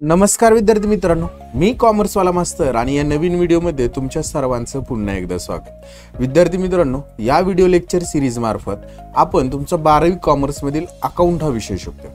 नमस्कार विद्यार्थी मित्रांनो, मी कॉमर्सवाला मास्तर आणि या नवीन व्हिडिओमध्ये तुमच्या सर्वांचं पुन्हा एकदा स्वागत. विद्यार्थी मित्रांनो, या व्हिडिओ लेक्चर सिरीज मार्फत आपण तुमचा 12वी कॉमर्समधील अकाउंट हा विषय शिकतो,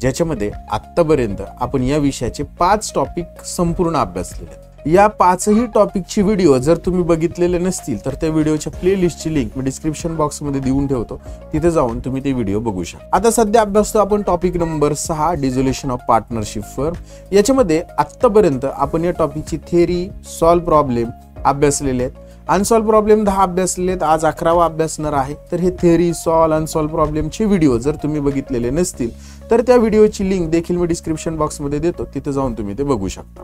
ज्याच्यामध्ये आत्तापर्यंत आपण या विषयाचे 5 टॉपिक संपूर्ण अभ्यासलेले आहेत. या 5ही टॉपिकची व्हिडिओ जर तुम्ही बघितलेले नसतील तर त्या व्हिडिओच्या प्लेलिस्टची लिंक मी डिस्क्रिप्शन बॉक्समध्ये देऊन ठेवतो, तिथे जाऊन तुम्ही ते व्हिडिओ बघू शकता. आता सध्या अभ्यासतो आपण topic number 6, dissolution of partnership firm. याच्यामध्ये आत्तापर्यंत आपण या टॉपिकची थिअरी, सॉल्व प्रॉब्लेम अभ्यासलेले आहेत. अनसॉल्व प्रॉब्लेम 10 अभ्यासलेले आहेत. आज 11वा अभ्यासणार आहे. तर हे थिअरी, सॉल्व, अनसॉल्व प्रॉब्लेमचे व्हिडिओ जर तुम्ही बघितलेले नसतील तर त्या व्हिडिओची लिंक देखील मी डिस्क्रिप्शन बॉक्समध्ये देतो, तिथे जाऊन तुम्ही ते बघू शकता.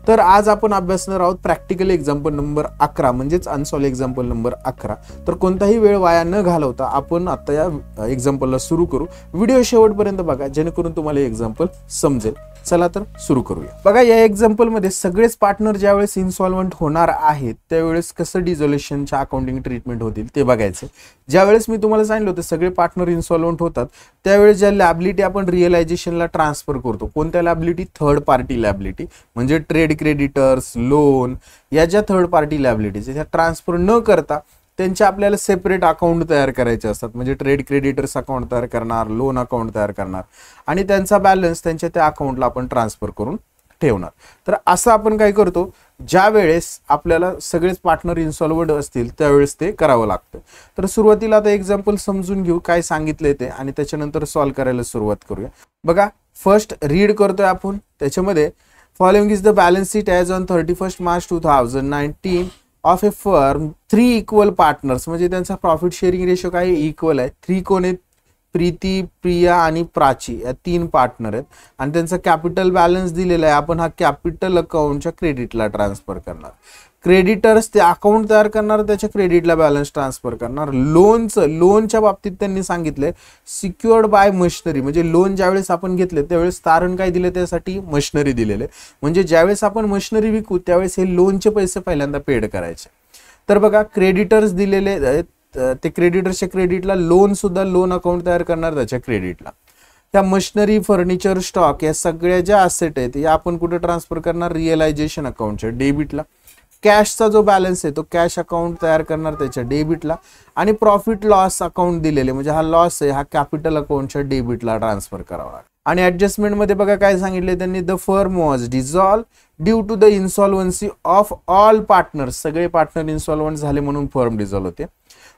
तर आज आपण अभ्यासणार आहोत प्रॅक्टिकल एक्झाम्पल नंबर 11, म्हणजेच अनसॉल्व एक्झाम्पल नंबर 11. तर कोणताही वेळ वाया न घालवता आपण आता या एक्झाम्पलला सुरू करू. व्हिडिओ शेवटपर्यंत बघा, जेणेकरून तुम्हाला एक्झाम्पल समजेल. चला तर सुरू करूया. बघा, या एक्झाम्पल मध्ये सगळेच पार्टनर ज्यावेळेस इन्सॉल्वंट होणार आहेत त्यावेळेस कसं डिझोल्युशनच्या अकाउंटिंग ट्रीटमेंट होतील ते बघायचं. ज्यावेळेस मी तुम्हाला सांगितलं होतं सगळे पार्टनर इन्सॉल्वंट होतात त्यावेळेस ज्या लॅबिलिटी आपण रिअलायझेशनला ट्रान्सफर करतो, कोणत्या लॅबिलिटी? थर्ड पार्टी लॅबिलिटी, म्हणजे ट्रेड क्रेडिटर्स, लोन, या ज्या थर्ड पार्टी लॅबिलिटीज त्या ट्रान्सफर न करता त्यांचे आपल्याला सेपरेट अकाउंट तयार करायचे असतात. म्हणजे ट्रेड क्रेडिटर्स अकाउंट तयार करणार, लोन अकाउंट तयार करणार आणि त्यांचा बॅलन्स त्यांच्या त्या अकाउंटला आपण ट्रान्सफर करून ठेवणार. तर असं आपण काय करतो, ज्या वेळेस आपल्याला सगळेच पार्टनर इन्सॉल्वंट असतील त्यावेळेस ते करावं लागतं. तर सुरुवातीला आता एक्झाम्पल समजून घेऊ काय सांगितलंय ते आणि त्याच्यानंतर सॉल्व्ह करायला सुरुवात करूया. बघा, फर्स्ट रीड करतोय आपण. त्याच्यामध्ये following is the balance sheet as on 31 March 2019 of A firm 3 equal partners. म्हणजे त्यांचा प्रॉफिट शेअरिंग रेशो काय इक्वल आहे. 3 कोण आहेत? प्रीती, प्रिया आणि प्राची, या 3 पार्टनर आहेत आणि त्यांचा कॅपिटल बॅलन्स दिलेला आहे. आपण हा कॅपिटल अकाउंटच्या क्रेडिटला ट्रान्सफर करणार. क्रेडिटर्स ते अकाउंट तयार करणार, त्याच्या क्रेडिटला बॅलन्स ट्रान्सफर करणार. लोनच्या बाबतीत त्यांनी सांगितलंय सिक्युअर्ड बाय मशिनरी, म्हणजे लोन ज्यावेळेस आपण घेतले त्यावेळेस तारण काय दिले? त्यासाठी मशिनरी दिलेले. म्हणजे ज्यावेळेस आपण मशिनरी विकू त्यावेळेस हे लोनचे पैसे पहिल्यांदा पेड करायचे. तर बघा, क्रेडिटर्स दिलेले आहेत, ते क्रेडिटर्सच्या क्रेडिटला लोन सुद्धा लोन अकाउंट तयार करणार त्याच्या क्रेडिटला. त्या मशिनरी, फर्निचर, स्टॉक या सगळ्या ज्या असेट आहेत या आपण कुठे ट्रान्सफर करणार? रिअलायझेशन अकाउंटच्या डेबिटला. कॅशचा जो बॅलन्स आहे तो कॅश अकाउंट तयार करणार त्याच्या डेबिटला. आणि प्रॉफिट लॉस अकाउंट दिलेले, म्हणजे हा लॉस आहे हा कॅपिटल अकाउंटच्या डेबिटला ट्रान्सफर करावा. आणि ऍडजस्टमेंट मध्ये बघा काय सांगितले त्यांनी, the firm was dissolve due to the insolvency of all partners. सगळे पार्टनर इन्सॉल्वंट झाले म्हणून फर्म डिझॉल्व होते.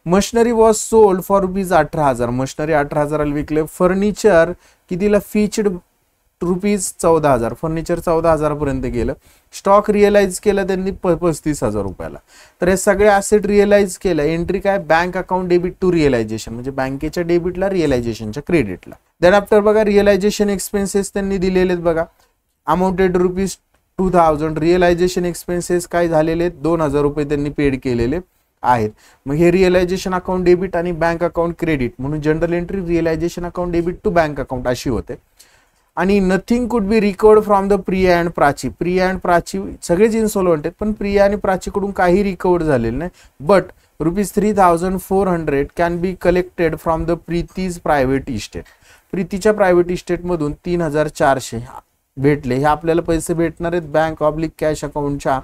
Machinery was sold for ₹18,000. Machinery 18,000 विकले. फर्निचर कितीला? फीचड ₹14,000. फर्निचर 14,000 पर्यंत गेलं. स्टॉक रिअलाइज केलं त्यांनी 35,000 रुपयाला. तर हे सगळे ॲसेट रिअलाइज केलं. एंट्री काय? Bank account debit to realisation, म्हणजे बँकेच्या डेबिटला रिअलायझेशनच्या क्रेडिटला. देन आफ्टर बघा, रिअलायझेशन एक्सपेन्सेस त्यांनी दिलेले आहेत. बघा, अमाऊंटेड ₹2,000. रिअलायझेशन एक्सपेन्सेस काय झालेले आहेत? 2,000 रुपये त्यांनी पेड केलेले आहेत. मग हे रिअलायझेशन अकाउंट डेबिट आणि बँक अकाउंट क्रेडिट म्हणून general entry realisation account debit to bank account अशी होते. आणि nothing could be recovered from the Priya and Prachi. Priya and Prachi सगळेच इन्सॉल्वंट आहेत पण प्रिया आणि प्राचीकडून काही रिकवर्ड झालेलं नाही. But ₹3,400 can be collected from the Preeti's private estate. प्रीतीच्या प्रायव्हेट इस्टेटमधून 3,400 भेटले. हे आपल्याला पैसे भेटणार आहेत बँक ऑब्लिक कॅश अकाउंटच्या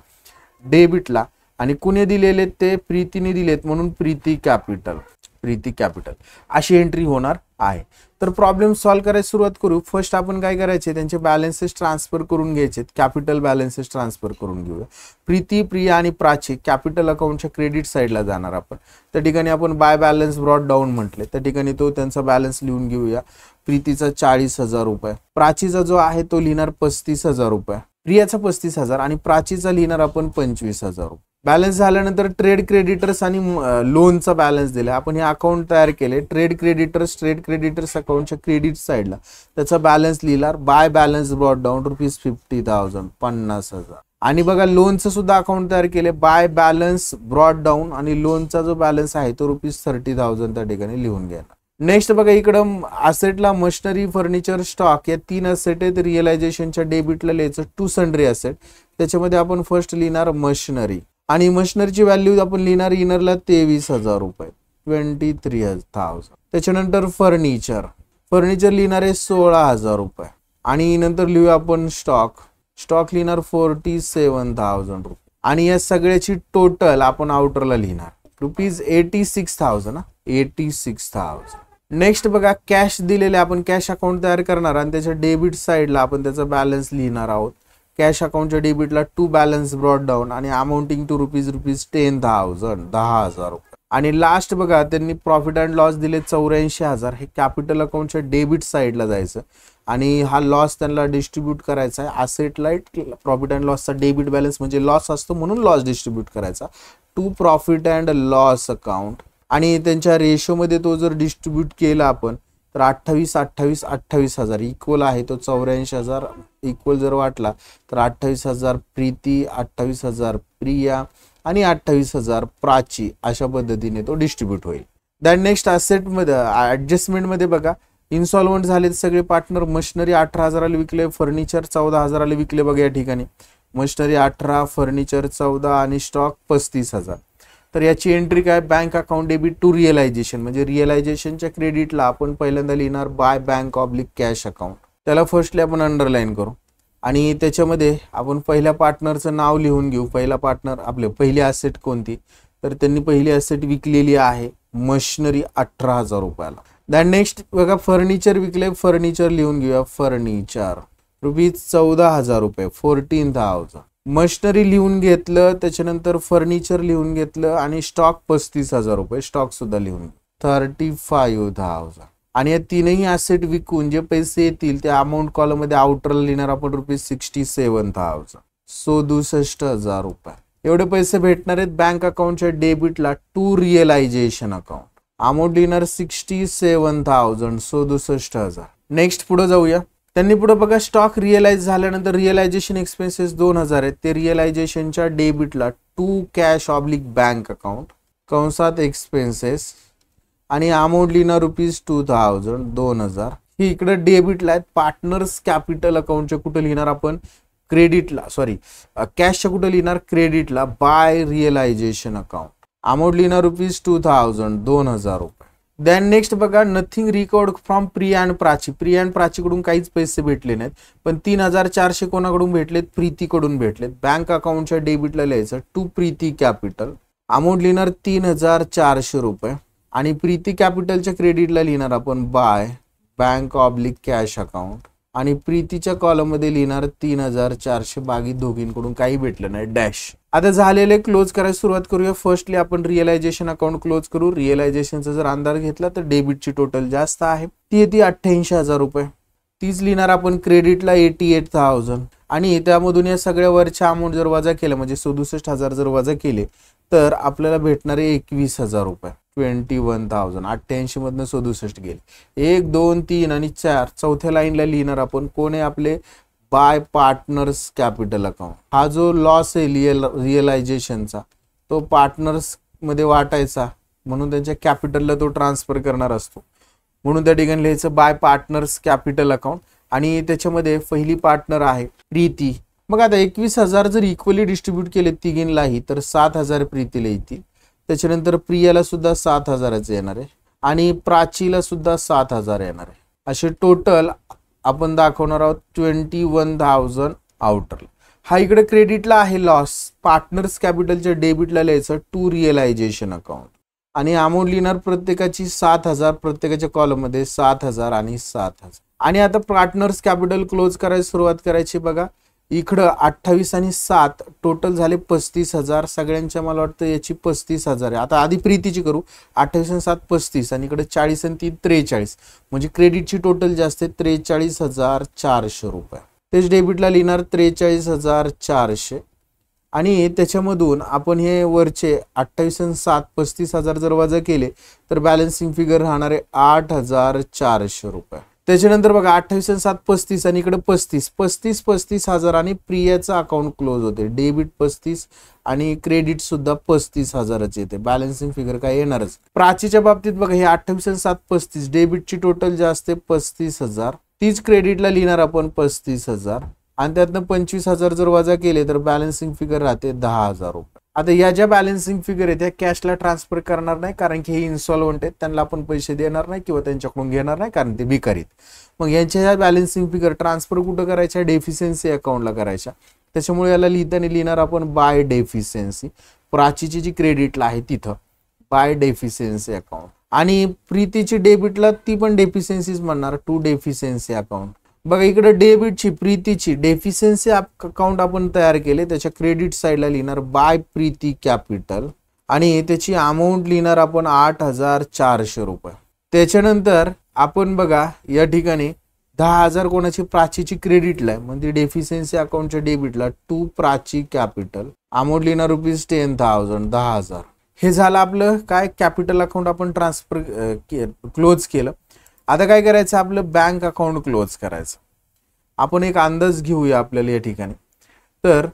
डेबिटला. आणि कुणी दिलेले? ते प्रीतीने दिलेत म्हणून प्रीती कॅपिटल अशी एंट्री होणार आहे. तर प्रॉब्लेम सॉल्व्ह करायला सुरुवात करू. फर्स्ट आपण काय करायचे, त्यांचे बॅलन्सेस ट्रान्सफर करून घ्यायचे. कॅपिटल बॅलन्सेस ट्रान्सफर करून घेऊया. प्रीती, प्रिया आणि प्राची कॅपिटल अकाउंटच्या क्रेडिट साईडला जाणार आपण. त्या ठिकाणी आपण बाय बॅलन्स ब्रॉट डाऊन म्हटले, त्या ठिकाणी तो त्यांचा बॅलन्स लिहून घेऊया. प्रीतीचा 40,000 रुपये, प्राचीचा जो आहे तो लिहिणार 35,000 रुपये, प्रियाचा 35,000 आणि प्राचीचा लिहिणार आपण 25,000 रुपये. बॅलन्स झाल्यानंतर ट्रेड क्रेडिटर्स आणि लोनचा बॅलन्स दिला. आपण हे अकाउंट तयार केले. ट्रेड क्रेडिटर्स अकाउंटच्या क्रेडिट साईडला त्याचा बॅलन्स लिहिणार. By balance brought down ₹50,000 50,000. आणि बघा, लोनचं सुद्धा अकाउंट तयार केले. बाय बॅलन्स ब्रॉट डाऊन आणि लोनचा जो बॅलन्स आहे तो ₹30,000 त्या ठिकाणी लिहून घ्या. नेक्स्ट बघा, इकडं असेटला मशिनरी, फर्निचर, स्टॉक या 3 असेट आहेत. रिअलायझेशनच्या डेबिटला लिहायचं टू सन्ड्री असेट. त्याच्यामध्ये आपण फर्स्ट लिहिणार मशिनरी आणि मशिनरीची व्हॅल्यू आपण लिहिणार इनरला 23,000 रुपये 23,000. त्याच्यानंतर फर्निचर लिहिणार आहे 16,000 रुपये आणि नंतर लिहूया आपण स्टॉक स्टॉक लिहिणार 47,000 रुपये आणि या सगळ्याची टोटल आपण आउटरला लिहिणार रुपीज 86,000 86,000. नेक्स्ट बघा कॅश दिलेले आपण कॅश अकाउंट तयार करणार आणि त्याच्या डेबिट साईडला आपण त्याचा बॅलन्स लिहिणार आहोत. कॅश अकाउंटच्या डेबिटला टू बॅलन्स ब्रॉट डाऊन आणि अमाउंटिंग टू रुपीज 10,000 10,000 रुपये. आणि लास्ट बघा त्यांनी प्रॉफिट अँड लॉस दिले 84,000. हे कॅपिटल अकाउंटच्या डेबिट साईडला जायचं आणि हा लॉस त्यांना डिस्ट्रीब्यूट करायचा आहे. असेट लाईट प्रॉफिट अँड लॉसचा डेबिट बॅलन्स म्हणजे लॉस असतो म्हणून लॉस डिस्ट्रीब्यूट करायचा to profit and loss account. आणि त्यांच्या रेशोमध्ये तो जर डिस्ट्रीब्यूट केला आपण तर 28,000 इक्वल आहे तो 84,000 इक्वल जर वाटला तर 28,000 प्रीती 28,000 प्रिया आणि 28,000 प्राची अशा पद्धतीने तो डिस्ट्रीब्यूट होईल. दॅन नेक्स्ट असेटमध्ये ॲडजस्टमेंटमध्ये बघा इन्स्टॉलमेंट झाले सगळे पार्टनर. मशिनरी 18,000 विकले, फर्निचर 14,000 विकले बघा या ठिकाणी. मशिनरी 18, फर्निचर 14 आणि स्टॉक 35,000. तर याची एंट्री काय bank account debit to realisation म्हणजे रिअलायझेशनच्या क्रेडिटला आपण पहिल्यांदा लिहिणार by bank oblique cash account. त्याला फर्स्टली आपण अंडरलाईन करू आणि त्याच्यामध्ये आपण पहिल्या पार्टनरचं नाव लिहून घेऊ. पहिला पार्टनर आपले पहिली असेट कोणती तर त्यांनी पहिली असेट विकलेली आहे मशिनरी 18,000 रुपयाला. दॅन नेक्स्ट बघा फर्निचर विकले, फर्निचर लिहून घेऊया. फर्निचर रुपीज 14,000 रुपये 14,000. मशिनरी लिहून घेतलं त्याच्यानंतर फर्निचर लिहून घेतलं आणि स्टॉक 35,000 रुपये स्टॉक सुद्धा लिहून 35,000. आणि या तीनही ॲसेट विकून जे पैसे येतील त्या अमाऊंट कॉलम मध्ये आउटरला लिहिणार आपण रुपीज 67,000 67,000 रुपये. एवढे पैसे भेटणार आहेत बँक अकाउंटच्या डेबिटला टू रिअलायझेशन अकाउंट. अमाऊंट लिहिणार 67,000 67,000. नेक्स्ट पुढे जाऊया. त्यांनी पुढे बघा स्टॉक रिअलाइज झाल्यानंतर रिअलायझेशन एक्सपेन्सेस 2,000 आहेत ते रिअलायझेशनच्या डेबिटला to cash oblique bank account कंसात एक्सपेन्सेस आणि अमाऊंट लिहिणार रुपीज 2,000 2,000. ही इकडे डेबिटला आहेत. पार्टनर्स कॅपिटल अकाउंटच्या कुठे लिहिणार आपण क्रेडिटला कॅशच्या कुठे लिहिणार क्रेडिटला बाय रिअलायझेशन अकाउंट. अमाऊंट लिहिणार रुपीज 2,000 2,000 रुपये. दॅन नेक्स्ट बघा nothing record from Priya and Prachi. Priya and प्राचीकडून काहीच पैसे भेटले नाहीत पण 3,400 कोणाकडून भेटलेत प्रीतीकडून भेटलेत. बँक अकाउंटच्या डेबिटला लिहायचं टू प्रीती कॅपिटल. अमाऊंट लिहिणार 3,400 रुपये आणि प्रीती कॅपिटलच्या क्रेडिटला लिहिणार आपण bye bank oblique cash account आणि प्रीतीच्या कॉलम मध्ये लिहिणार 3,400. बाकी दोघींकडून काही भेटलं नाही डॅश. आता झालेले क्लोज करायला सुरुवात करूया. फर्स्टली आपण रिअलायझेशन अकाउंट क्लोज करू. रिअलायझेशनचा जर अंदाज घेतला तर डेबिटची टोटल जास्त आहे ती येते 88,000 रुपये. तीच लिहिणार आपण क्रेडिटला 88,000 आणि त्यामधून या सगळ्या वरच्या अमाऊंट जर वजा केलं म्हणजे 67,000 जर वजा केले तर आपल्याला भेटणारे 21,000 रुपये 21,000. 88 मधनं 67 गेले 1 2 3 आणि 4. चौथ्या लाईनला लिहिणार आपण कोण आहे आपले बाय पार्टनर्स कॅपिटल अकाउंट. हा जो लॉस आहे रिअलायझेशनचा तो पार्टनर्स मध्ये वाटायचा म्हणून त्यांच्या कॅपिटलला तो ट्रान्सफर करणार असतो म्हणून त्या ठिकाणी लिहायचं बाय पार्टनर्स कॅपिटल अकाउंट. आणि त्याच्यामध्ये पहिली पार्टनर आहे प्रीती. मग आता 21,000 जर इक्वली डिस्ट्रीब्यूट केले तिघींनाही तर 7,000 प्रीतीला येतील. त्याच्यानंतर प्रियाला सुद्धा 7,000च येणार आहे आणि प्राचीला सुद्धा 7,000 येणार आहे. असे टोटल आपण दाखवणार आहोत 21,000 आउटर. हा इकडे क्रेडिटला आहे लॉस. पार्टनर्स कॅपिटलच्या डेबिटला लिहायचं टू रिअलायझेशन अकाउंट आणि अमाऊंट लिहिणार प्रत्येकाची 7,000. प्रत्येकाच्या कॉलम मध्ये 7,000 आणि 7,000. आणि आता पार्टनर्स कॅपिटल क्लोज करायला सुरुवात करायची. बघा इकडं 28 आणि 7 टोटल झाले 35,000. सगळ्यांच्या मला वाटतं याची 35,000 आहे. आता आधी प्रीतीची करू. 28 आणि 7 35 आणि इकडे 40 आणि 3 43 म्हणजे क्रेडिटची टोटल जास्त आहे 43,400 रुपये. तेच डेबिटला लिहिणार 43,400 आणि त्याच्यामधून आपण हे वरचे 28 आणि 7 35,000 जर वजा केले तर बॅलन्सिंग फिगर राहणार आहे 8,400 रुपये. त्याच्यानंतर बघा 28 आणि 7 35 आणि इकडे 35,000 आणि प्रियाचं अकाउंट क्लोज होते. डेबिट 35 आणि क्रेडिट सुद्धा 35,000च येते. बॅलन्सिंग फिगर काय येणारच. प्राचीच्या बाबतीत बघा हे 28 आणि 7 35 डेबिटची टोटल जास्त आहे 35,000. तीच क्रेडिटला लिहिणार आपण 35,000 आणि त्यातनं 25,000 जर वजा केले तर बॅलन्सिंग फिगर राहते 10,000 रुपये. आता या ज्या बॅलन्सिंग फिगर आहेत त्या कॅशला ट्रान्सफर करणार नाही, कारण की हे इन्स्टॉलमेंट आहेत, त्यांना आपण पैसे देणार नाही किंवा त्यांच्याकडून घेणार नाही, कारण ते भिकारीत. मग यांच्या ह्या बॅलन्सिंग फिगर ट्रान्सफर कुठं करायच्या? डेफिशियन्सी अकाउंटला करायच्या. त्याच्यामुळे याला लिहिताना लिहिणार आपण बाय डेफिशियन्सी. प्राचीची जी क्रेडिटला आहे तिथं बाय डेफिशियन्सी अकाउंट, आणि प्रीतीची डेबिटला ती पण डेफिशियन्सीच म्हणणार, टू डेफिशियन्सी अकाउंट. बघा इकडे डेबिटची प्रीतीची डेफिशियन्सी अकाउंट आपण तयार केले, त्याच्या क्रेडिट साईडला लिहिणार बाय प्रीती कॅपिटल, आणि त्याची अमाऊंट लिहिणार आपण 8,400 रुपये. त्याच्यानंतर आपण बघा या ठिकाणी 10,000 कोणाची? प्राचीची क्रेडिटला आहे, म्हणजे डेफिशियन्सी अकाउंटच्या डेबिटला टू प्राची कॅपिटल, अमाऊंट लिहिणार ₹10,000, 10,000. हे झालं आपलं काय? कॅपिटल अकाउंट आपण ट्रान्सफर क्लोज केलं. आता काय करायचं? आपलं बँक अकाउंट क्लोज करायचं. आपण एक अंदाज घेऊया आपल्याला या ठिकाणी. तर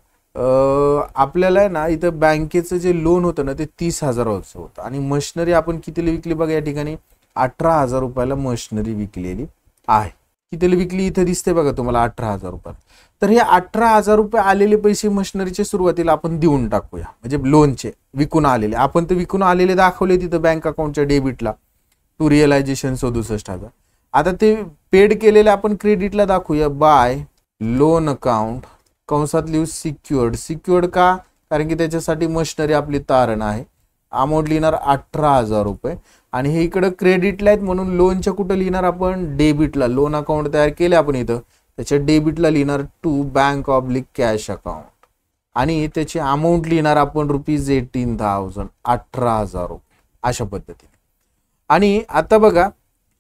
आपल्याला ना इथं बँकेचं जे लोन होतं ना ते 30,000चं होतं, आणि मशिनरी आपण कितीला विकली? बघा या ठिकाणी 18,000 रुपयाला मशिनरी विकलेली आहे. कितीला विकली? इथं दिसते बघा तुम्हाला 18,000 रुपये. तर हे 18,000 रुपये आलेले पैसे मशिनरीचे सुरुवातीला आपण देऊन टाकूया, म्हणजे लोनचे विकून आलेले. आपण तर विकून आलेले दाखवले तिथं बँक अकाउंटच्या डेबिटला, टू रिअलायझेशन 67,000. आता ते पेड केलेले आपण क्रेडिटला दाखवूया बाय लोन अकाउंट, कंसात लिहू सिक्युअर्ड. सिक्युअर्ड का? कारण की त्याच्यासाठी मशिनरी आपली तारण आहे. अमाऊंट लिहिणार 18,000 रुपये, आणि हे इकडं क्रेडिटला आहेत म्हणून लोनच्या कुठं लिहिणार आपण? डेबिटला. लोन अकाउंट तयार केले आपण इथं, त्याच्या डेबिटला लिहिणार to bank oblique cash account, आणि त्याची अमाऊंट लिहिणार आपण ₹18,000, 18,000 रुपये अशा पद्धतीने. आणि आता बघा,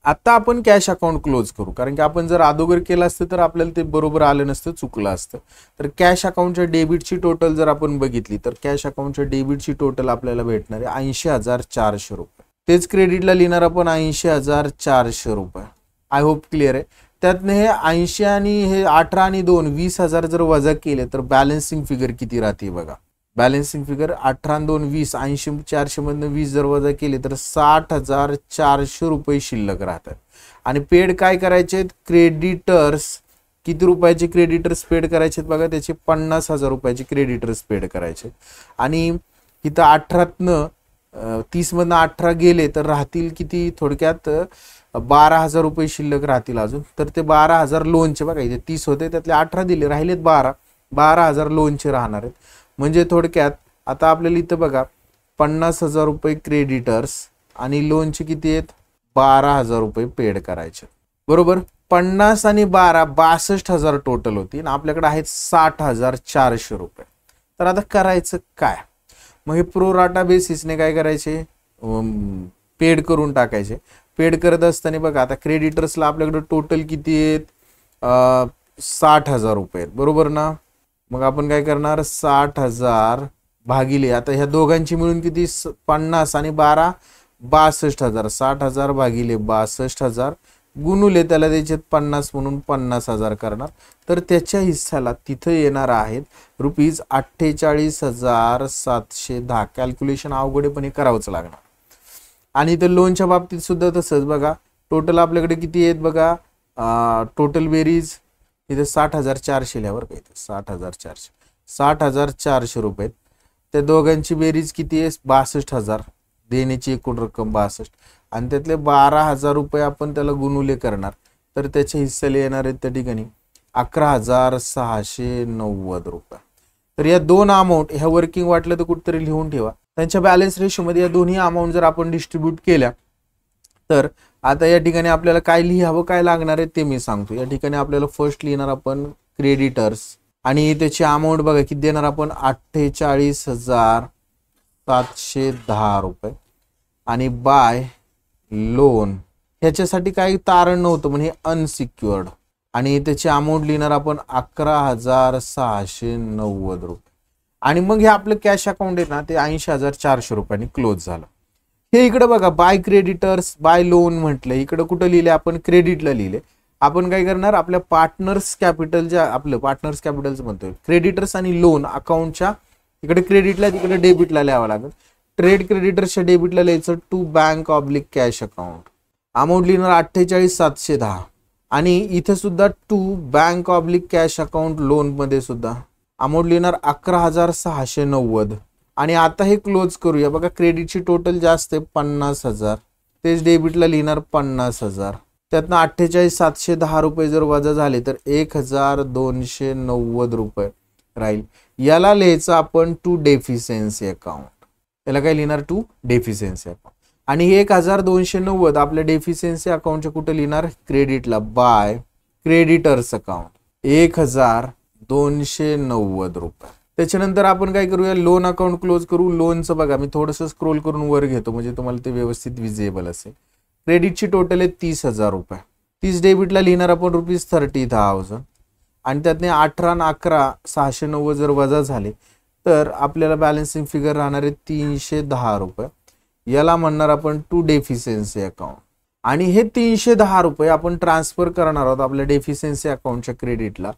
आता आपण कॅश अकाउंट क्लोज करू, कारण की आपण जर अगोदर केलं असतं तर आपल्याला ते बरोबर आलं नसतं, चुकलं असतं. तर कॅश अकाउंटच्या डेबिटची टोटल जर आपण बघितली तर कॅश अकाउंटच्या डेबिटची टोटल आपल्याला भेटणार आहे 80,400 रुपये. तेच क्रेडिटला लिहिणार आपण 80,400 रुपये. आय होप क्लिअर आहे. त्यातनं हे 80 आणि हे 18 आणि 2 20,000 जर वजा केले तर बॅलन्सिंग फिगर किती राहते बघा? बॅलन्सिंग फिगर 18 आणि 2 20, 80,400 मधनं 20 जर वजा केले तर 60,400 रुपये शिल्लक राहतात. आणि पेड काय करायचे? क्रेडिटर्स. किती रुपयाचे क्रेडिटर्स पेड करायचे बघा? त्याचे 50,000 रुपयाचे क्रेडिटर्स पेड करायचे. आणि इथं 18तनं 30 मधनं 18 गेले तर राहतील किती? थोडक्यात 12,000 रुपये शिल्लक राहतील अजून. तर ते 12,000 लोनचे बघा, इथे 30 होते त्यातले 18 दिले, राहिलेत 12,000 लोनचे राहणार आहेत. म्हणजे थोडक्यात आता आपल्याला इथं बघा 50,000 रुपये क्रेडिटर्स आणि लोनचे किती आहेत? 12,000 रुपये पेड करायचे, बरोबर. 50 आणि 12 62,000 टोटल होती, आणि आपल्याकडे आहेत 60,400 रुपये. तर आता करायचं काय? मग हे प्रो राटा बेसिसने काय करायचे? पेड करून टाकायचे. पेड करत असताना बघा आता क्रेडिटर्सला आपल्याकडे टोटल किती आहेत? 60,000 रुपये आहेत, बरोबर ना. मग आपण काय करणार? 60,000 भागिले, आता ह्या दोघांची मिळून किती? 50 आणि 12 62,000. 60,000 भागिले 62,000 गुणुले त्याला द्यायचे 50 म्हणून 50,000 करणार. तर त्याच्या हिस्साला तिथं येणार आहेत ₹48,710. कॅल्क्युलेशन अवघडपणे करावंच लागणार. आणि तर लोनच्या बाबतीत सुद्धा तसंच बघा. टोटल आपल्याकडे किती आहेत बघा? टोटल बेरीज इथे 60,400 लिहावर काय? 60,400 रुपये. त्या दोघांची बेरीज किती आहे? 62,000. देण्याची एकूण रक्कम 62, आणि त्यातले 12,000 रुपये आपण त्याला गुणुले करणार. तर त्याच्या हिस्साला येणार आहेत त्या ठिकाणी 11,690 रुपये. तर या दोन अमाऊंट ह्या वर्किंग वाटलं तर कुठेतरी लिहून ठेवा. त्यांच्या बॅलन्स रेशोमध्ये या दोन्ही अमाऊंट जर आपण डिस्ट्रीब्यूट केल्या तर आता या ठिकाणी आपल्याला काय लिहावं, काय लागणार आहे ते मी सांगतो. या ठिकाणी आपल्याला फर्स्ट लिहिणार आपण क्रेडिटर्स, आणि त्याची अमाऊंट बघा किती देणार आपण? 48,710 रुपये. आणि बाय लोन ह्याच्यासाठी काही तारण नव्हतं म्हणजे अनसिक्युअर्ड, आणि त्याची अमाऊंट लिहिणार आपण 11,690 रुपये. आणि मग हे आपलं कॅश अकाउंट आहे ना ते 80,400 रुपयांनी क्लोज झालं. हे इकडे बघा बाय क्रेडिटर्स बाय लोन म्हटलं, इकडे कुठं लिहिले आपण? क्रेडिटला लिहिले. आपण काय करणार? आपल्या पार्टनर्स कॅपिटल ज्या आपलं पार्टनर्स कॅपिटलचं म्हणतोय क्रेडिटर्स आणि लोन अकाउंटच्या इकडे क्रेडिटला तिकडे डेबिटला लिहावं लागेल. ट्रेड क्रेडिटर्सच्या डेबिटला लिहायचं to bank oblique cash account. Amount लिहिणार 48,710, आणि इथे सुद्धा to bank oblique cash account loan मध्ये सुद्धा अमाऊंट लिहिणार 11,690. आणि आता हे क्लोज करूया. बघा क्रेडिटची टोटल जास्त आहे 50,000, तेच डेबिटला लिहिणार 50,000. त्यातनं 48,710 रुपये जर वजा झाले तर 1,290 रुपये राहील. याला लिहायचं आपण टू डेफिशियन्सी अकाउंट. याला काय लिहिणार? To deficiency account. आणि हे 1,290 आपल्या डेफिशियन्सी अकाउंटच्या कुठे लिहिणार? क्रेडिटला, बाय क्रेडिटर्स अकाउंट 1,290 रुपये. त्याच्यानंतर आपण काय करूया? लोन अकाउंट क्लोज करू. लोनचं बघा मी थोडंसं स्क्रोल करून वर घेतो म्हणजे तुम्हाला ते व्यवस्थित विजिबल असेल. क्रेडिटची टोटल आहे 30,000 रुपये. 30 डेबिटला लिहिणार आपण ₹30,000 आणि त्यातने 18 आणि 11 690 जर वजा झाले तर आपल्याला बॅलन्सिंग फिगर राहणार आहे 310 रुपये. याला म्हणणार आपण टू डेफिशियन्सी अकाउंट. आणि हे 310 रुपये आपण ट्रान्सफर करणार आहोत आपल्या डेफिशियन्सी अकाउंटच्या क्रेडिटला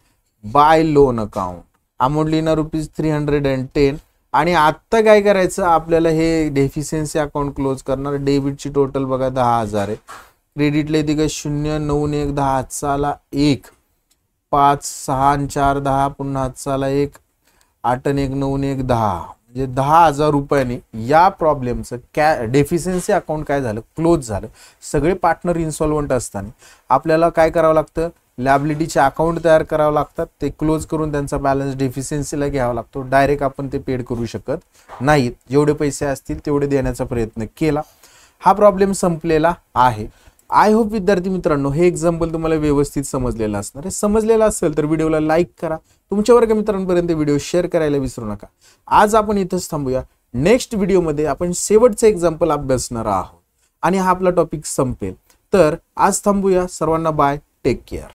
बाय लोन अकाउंट. अमाऊंट लिहिणार ₹310. आणि आत्ता काय करायचं? आपल्याला हे डेफिशियन्सी अकाउंट क्लोज करणार. डेबिटची टोटल बघा 10,000 आहे. क्रेडिटला येते का 0 9 1 10 हातचाला 1 5 6 आणि 4 10 पुन्हा हातचाला 1 8 आणि 1 9 1 10 म्हणजे 10,000 रुपयांनी या प्रॉब्लेमचं डेफिशियन्सी अकाउंट काय झालं? क्लोज झालं. सगळे पार्टनर इन्सॉल्वंट असताना आपल्याला काय करावं लागतं? लॅबिलिटीचे अकाउंट तयार करावं लागतात. ते क्लोज करून त्यांचा बॅलन्स डेफिशियन्सीला घ्यावा लागतो. डायरेक्ट आपण ते पेड करू शकत नाहीत. जेवढे पैसे असतील तेवढे देण्याचा प्रयत्न केला. हा प्रॉब्लेम संपलेला आहे. आय होप विद्यार्थी मित्रांनो हे एक्झाम्पल तुम्हाला व्यवस्थित समजलेलं असणार आहे. समजलेलं असेल तर व्हिडिओला लाईक करा. तुमच्या वर्ग मित्रांपर्यंत व्हिडिओ शेअर करायला विसरू नका. आज आपण इथंच थांबूया. नेक्स्ट व्हिडिओमध्ये आपण शेवटचं एक्झाम्पल अभ्यासणार आहोत आणि हा आपला टॉपिक संपेल. तर आज थांबूया. सर्वांना बाय. Take care.